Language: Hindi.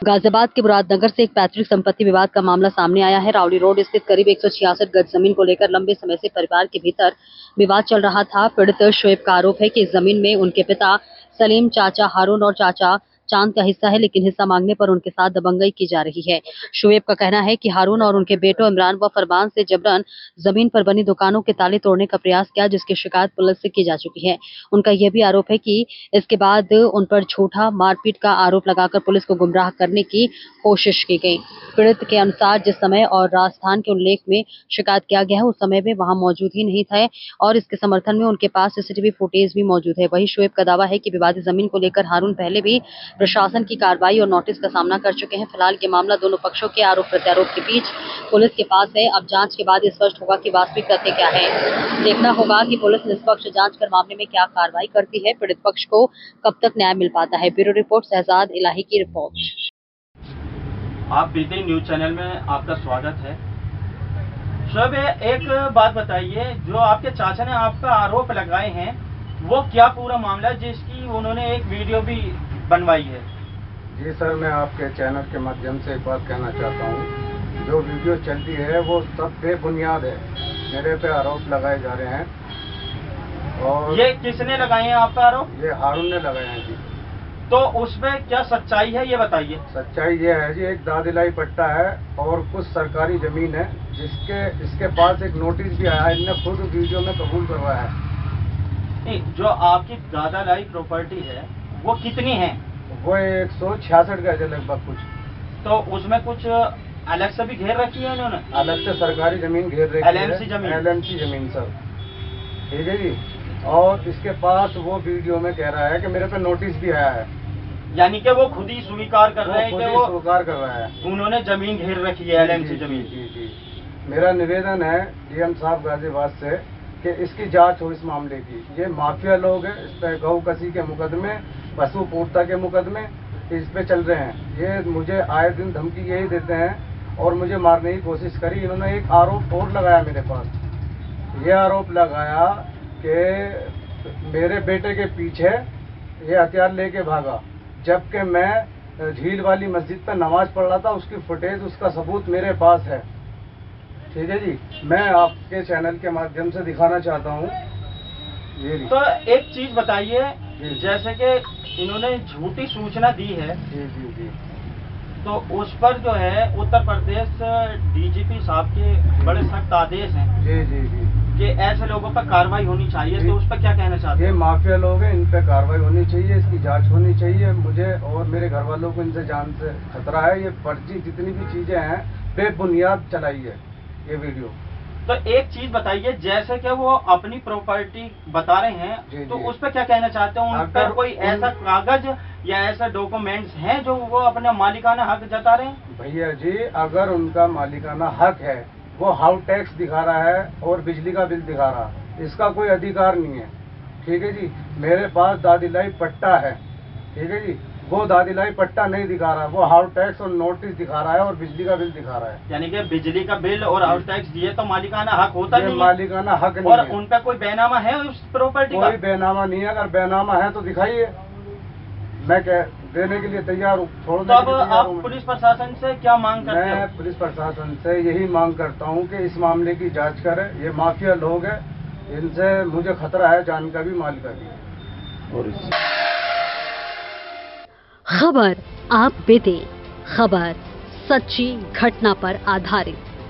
गाजियाबाद के मुरादनगर से एक पैतृक संपत्ति विवाद का मामला सामने आया है। रावली रोड स्थित करीब 166 गज जमीन को लेकर लंबे समय से परिवार के भीतर विवाद चल रहा था। पीड़ित शोएब का आरोप है कि इस जमीन में उनके पिता सलीम, चाचा हारून और चाचा चांद का हिस्सा है, लेकिन हिस्सा मांगने पर उनके साथ दबंगई की जा रही है। शोएब का कहना है कि हारून और उनके बेटों इमरान व फरमान से जबरन जमीन पर बनी दुकानों के ताले तोड़ने का प्रयास किया, जिसकी शिकायत पुलिस से की जा चुकी है। उनका यह भी आरोप है कि इसके बाद उन पर झूठा मारपीट का आरोप लगाकर पुलिस को गुमराह करने की कोशिश की गई। पीड़ित के अनुसार जिस समय और राजस्थान के उल्लेख में शिकायत किया गया है, उस समय में वहां मौजूद ही नहीं थे और इसके समर्थन में उनके पास सीसीटीवी फुटेज भी मौजूद है। वहीं शोएब का दावा है कि विवादित जमीन को लेकर हारून पहले भी प्रशासन की कार्रवाई और नोटिस का सामना कर चुके हैं। फिलहाल ये मामला दोनों पक्षों के आरोप प्रत्यारोप के बीच पुलिस के पास है। अब जांच के बाद स्पष्ट होगा कि वास्तविक तथ्य क्या है। देखना होगा कि पुलिस निष्पक्ष जांच कर मामले में क्या कार्रवाई करती है। पीड़ित पक्ष को कब तक न्याय मिल पाता है। ब्यूरो रिपोर्ट शहजाद इलाही की रिपोर्ट। आप बीते न्यूज चैनल में आपका स्वागत है। शोएब, एक बात बताइए, जो आपके चाचा ने आपका आरोप लगाए हैं वो क्या पूरा मामला है, जिसकी उन्होंने एक वीडियो भी बनवाई है? जी सर, मैं आपके चैनल के माध्यम से एक बात कहना चाहता हूँ। जो वीडियो चलती है वो सब बेबुनियाद है, मेरे पे आरोप लगाए जा रहे हैं। और ये किसने लगाए हैं आपका आरोप? ये हारून ने लगाए हैं जी। तो उसमें क्या सच्चाई है, ये बताइए। सच्चाई ये है जी, एक दादिलाई पट्टा है और कुछ सरकारी जमीन है, इसके पास एक नोटिस भी आया है। इनने खुद वीडियो में कबूल करवाया है। नहीं, जो आपकी दादालाई प्रॉपर्टी है वो कितनी है? वो 166 गज है लगभग कुछ। तो उसमें कुछ अलग से भी घेर रखी है इन्होंने? अलग से सरकारी जमीन घेर रखी है। LMC जमीन? LMC जमीन सर, ठीक है जी। और इसके पास वो वीडियो में कह रहा है कि मेरे पे नोटिस भी आया है। यानी कि वो खुद ही स्वीकार कर रहे हैं कि वो स्वीकार कर रहा है उन्होंने जमीन घेर रखी है, LMC जमीन। जी जी। मेरा निवेदन है DM साहब गाजियाबाद से कि इसकी जांच हो इस मामले की। ये माफिया लोग हैं, इस पे गौ कसी के मुकदमे, पशु पूर्ता के मुकदमे इस पे चल रहे हैं। ये मुझे आए दिन धमकी यही देते हैं और मुझे मारने की कोशिश करी। इन्होंने एक आरोप और लगाया मेरे पास। ये आरोप लगाया कि मेरे बेटे के पीछे ये हथियार लेके भागा, जबकि मैं झील वाली मस्जिद पर नमाज पढ़ रहा था। उसकी फुटेज, उसका सबूत मेरे पास है, ठीक है जी। मैं आपके चैनल के माध्यम से दिखाना चाहता हूँ ये। तो एक चीज बताइए, जैसे कि इन्होंने झूठी सूचना दी है जी जी जी, तो उस पर जो है उत्तर प्रदेश DGP साहब के बड़े सख्त आदेश हैं जी जी जी कि ऐसे लोगों पर कार्रवाई होनी चाहिए। तो उस पर क्या कहना चाहते हैं? ये माफिया लोग हैं, इन पे कार्रवाई होनी चाहिए, इसकी जांच होनी चाहिए। मुझे और मेरे घर वालों को इनसे जान से खतरा है। ये फर्जी जितनी भी चीजें हैं बेबुनियाद चलाई है ये वीडियो। तो एक चीज बताइए, जैसे कि वो अपनी प्रॉपर्टी बता रहे हैं, तो उस पर क्या कहना चाहते हैं? उन पर कोई ऐसा कागज या ऐसा डॉक्यूमेंट्स हैं जो वो अपना मालिकाना हक जता रहे हैं? भैया जी, अगर उनका मालिकाना हक है, वो हाउस टैक्स दिखा रहा है और बिजली का बिल दिखा रहा है, इसका कोई अधिकार नहीं है, ठीक है जी। मेरे पास दादिलाई पट्टा है, ठीक है जी। वो दादिलाई पट्टा नहीं दिखा रहा, वो हाउस टैक्स और नोटिस दिखा रहा है और बिजली का बिल दिखा रहा है। यानी कि बिजली का बिल और हाउस टैक्स दिए तो मालिकाना हक होता नहीं है? मालिकाना हक नहीं और है। उन पर कोई बैनामा है उस प्रॉपर्टी का? कोई बैनामा नहीं है। अगर बैनामा है तो दिखाइए, मैं देने के लिए तैयार हूँ। तो अब आप पुलिस प्रशासन से क्या मांग करते हैं? मैं पुलिस प्रशासन से यही मांग करता हूँ कि इस मामले की जांच करें। ये माफिया लोग हैं, इनसे मुझे खतरा है, जान का भी माल का भी। और खबर आप बेटे, खबर सच्ची घटना पर आधारित।